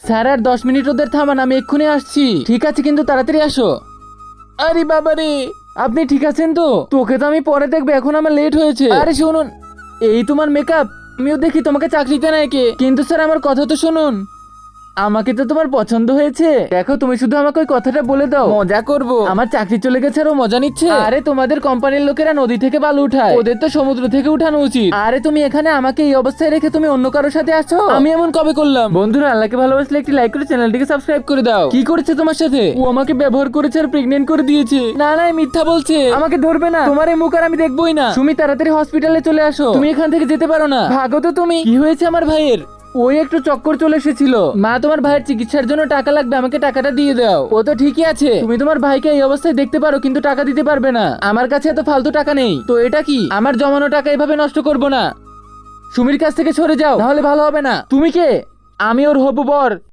Sir আর 10 minute ওদের থামান, আমি এক্ষুনি আসছি। ঠিক আছে, কিন্তু তাড়াতাড়ি আসো। আরে বাবারে, আপনি ঠিক আছেন তো? তোকে তো আমি পরে দেখবো, এখন আমার লেট হয়েছে। আরে শুনুন, এই তোমার মেকআপ, আমিও দেখি তোমাকে চাকরিতে নেয় কে। কিন্তু স্যার আমার কথা তো শুনুন, আমাকে তো তোমার পছন্দ হয়েছে। দেখো, তুমি শুধু আমাকে ওই কথাটা বলে দাও, মজা করব। আমার চাকরি চলে গেছে আর ও মজা নিচ্ছে। আরে তোমাদের কোম্পানির লোকেরা নদী থেকে বালু উঠায়, ওদের তো সমুদ্র থেকে উঠানো উচিত। আরে তুমি এখানে আমাকে এই অবস্থায় রেখে তুমি অন্য কারোর সাথে আছো? আমি এমন কবে করলাম? বন্ধুরা, আল্লাহকে ভালোবাসলে একটি লাইক করে চ্যানেলটিকে সাবস্ক্রাইব করে দাও। কি করেছে তোমার সাথে? ও আমাকে ব্যবহার করেছে আর প্রেগনেন্ট করে দিয়েছে। না না, মিথ্যা বলছে। আমাকে ধরবে না, তোমার এই মুখ আর আমি দেখবোই না। তুমি তাড়াতাড়ি হসপিটালে চলে আসো, তুমি এখান থেকে যেতে পারো না। ভাগো তো তুমি। কি হয়েছে আমার ভাইয়ের? ওই একটু চক্কর চলে এসেছিল। মা, তোমার ভাইয়ের চিকিৎসার জন্য টাকা লাগবে, আমাকে টাকাটা দিয়ে দাও। ও তো ঠিকই আছে, তুমি তোমার ভাইকে এই অবস্থায় দেখতে পারো, কিন্তু টাকা দিতে পারবে না। আমার কাছে এত ফালতু টাকা নেই। তো এটা কি? আমার জমানো টাকা এভাবে নষ্ট করব না। সুমির কাছ থেকে সরে যাও, তাহলে ভালো হবে না। তুমি কে? আমি ওর হবু বর।